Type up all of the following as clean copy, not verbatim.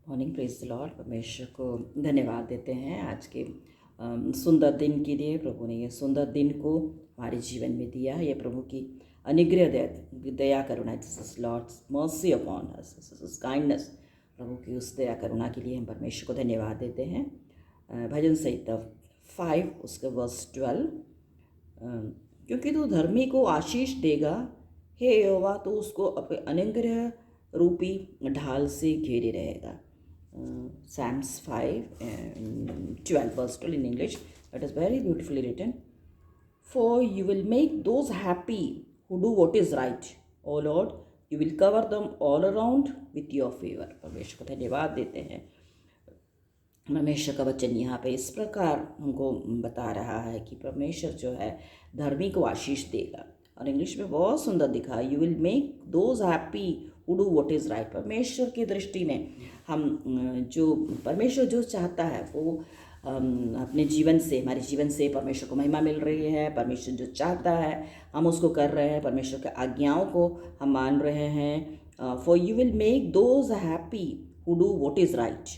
Morning, praise the Lord. परमेश्वर को धन्यवाद देते हैं आज के सुंदर दिन के लिए। प्रभु ने ये सुंदर दिन को हमारे जीवन में दिया है। ये प्रभु की अनुग्रह दया करुणा, this is Lord's mercy upon us, this is kindness. प्रभु की उस दया करुणा के लिए हम परमेश्वर को धन्यवाद देते हैं। भजन संहिता 5 उसके वर्स 12, क्योंकि तू धर्मी को आशीष देगा, हे यहोवा, तो उसको अपने अनुग्रह रूपी ढाल से घेरे रहेगा। Psalms 5 and 12 verse 12 in English. It is very beautifully written. For you will make those happy who do what is right. O Lord, you will cover them all around with your favor. परमेश्वर को धन्यवाद देते हैं। परमेश्वर का वचन यहाँ पे इस प्रकार हमको बता रहा है कि परमेश्वर जो है धर्मी को आशीष देगा। और इंग्लिश में बहुत सुंदर दिखा, you will make those happy who do what is right. परमेश्वर की दृष्टि में हम जो परमेश्वर जो चाहता है वो अपने जीवन से, हमारे जीवन से परमेश्वर को महिमा मिल रही है। परमेश्वर जो चाहता है हम उसको कर रहे हैं, परमेश्वर के आज्ञाओं को हम मान रहे हैं। For you will make those happy who do what is right.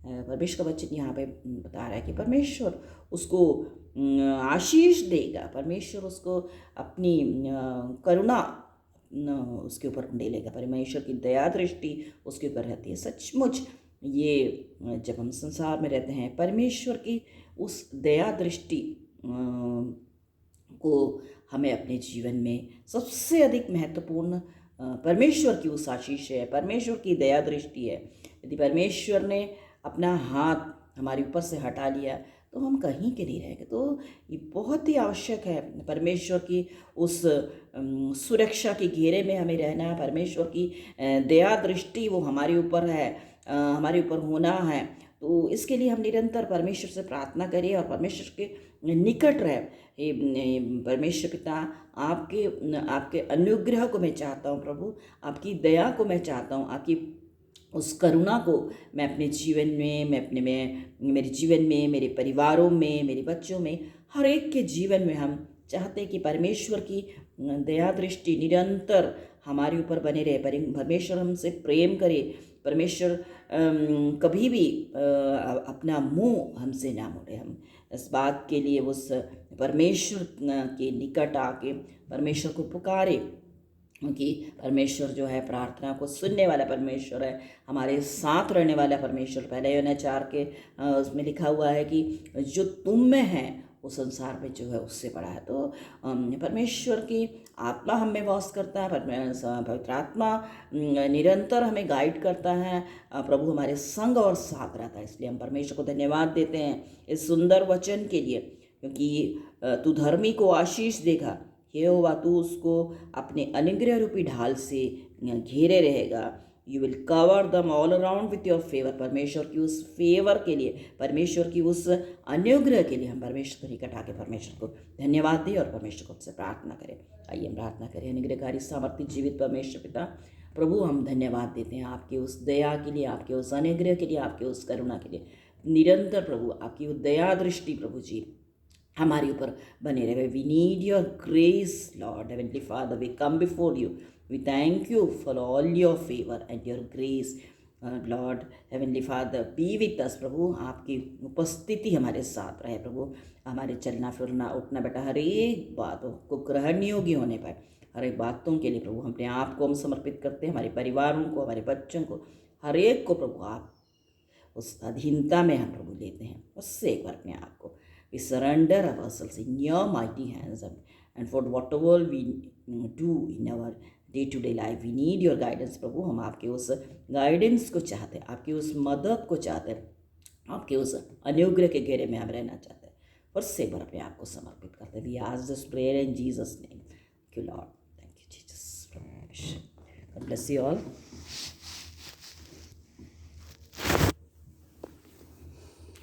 परमेश्वर का वचन यहाँ पे बता रहा है कि परमेश्वर उसको आशीष देगा। परमेश्वर उसको अपनी करुणा उसके ऊपर डालेगा। परमेश्वर की दया दृष्टि उसके ऊपर रहती है। सचमुच ये जब हम संसार में रहते हैं, परमेश्वर की उस दया दृष्टि को हमें अपने जीवन में सबसे अधिक महत्वपूर्ण परमेश्वर की उस आशीष है, परमेश्वर की दया दृष्टि है। यदि परमेश्वर ने अपना हाथ हमारे ऊपर से हटा लिया तो हम कहीं के नहीं रहेंगे। तो ये बहुत ही आवश्यक है परमेश्वर की उस सुरक्षा के घेरे में हमें रहना। परमेश्वर की दया दृष्टि वो हमारे ऊपर है, हमारे ऊपर होना है। तो इसके लिए हम निरंतर परमेश्वर से प्रार्थना करें और परमेश्वर के निकट रहे। परमेश्वर पिता, आपके अनुग्रह को मैं चाहता हूँ प्रभु, आपकी दया को मैं चाहता हूँ, आपकी उस करुणा को मैं अपने जीवन में, मेरे जीवन में, मेरे परिवारों में, मेरे बच्चों में, हर एक के जीवन में हम चाहते हैं कि परमेश्वर की दया दृष्टि निरंतर हमारे ऊपर बने रहे। परमेश्वर हमसे प्रेम करे। परमेश्वर कभी भी अपना मुंह हमसे ना मोड़े। हम इस बात के लिए उस परमेश्वर के निकट आके परमेश्वर को पुकारे, क्योंकि परमेश्वर जो है प्रार्थना को सुनने वाला परमेश्वर है, हमारे साथ रहने वाला परमेश्वर। पहले यूहन्ना 4 के उसमें लिखा हुआ है कि जो तुम में है वो संसार में जो है उससे बड़ा है। तो परमेश्वर की आत्मा हम में वास करता है। पवित्र आत्मा निरंतर हमें गाइड करता है। प्रभु हमारे संग और साथ रहता है। इसलिए हम परमेश्वर को धन्यवाद देते हैं इस सुंदर वचन के लिए, क्योंकि तू धर्मी को आशीष देगा, यहोवा तू उसको अपने अनुग्रह रूपी ढाल से घेरे रहेगा। You will cover them all around with your favour. परमेश्वर की उस फेवर के लिए, परमेश्वर की उस अनुग्रह के लिए हम परमेश्वर को निकट आके परमेश्वर को धन्यवाद दें और परमेश्वर को उससे प्रार्थना करें। आइए हम प्रार्थना करें। अनुग्रहकारी सामर्थ्य जीवित परमेश्वर पिता, प्रभु हम धन्यवाद देते हैं आपके उस दया के लिए, आपके उस अनुग्रह के लिए, आपके उस करुणा के लिए। निरंतर प्रभु आपकी वो दया दृष्टि प्रभु जी हमारे ऊपर बने रहे। We need your grace Lord heavenly Father, we come before you, we thank you for all your favour and your grace Lord heavenly Father. Be with us प्रभु, आपकी उपस्थिति हमारे साथ रहे प्रभु। हमारे चलना फिरना उठना बेटा हर एक बात को ग्रहण योग्य होने पाए। हर एक बातों के लिए प्रभु अपने आप को हम समर्पित करते हैं, हमारे परिवारों को, हमारे बच्चों को, हर एक को प्रभु आप उस अधीनता में हम प्रभु लेते हैं। उससे एक बार अपने आप को we surrender ourselves in your mighty hands, and for whatever we do in our day-to-day life, we need your guidance प्रभु। हम आपके उस गाइडेंस को चाहते हैं, आपकी उस मदद को चाहते हैं, आपके उस अनुग्रह के घेरे में हम रहना चाहते हैं। और से बार अपने आप को समर्पित करते हैं। We ask this prayer in Jesus name. Thank you Lord, thank you Jesus. God bless you all.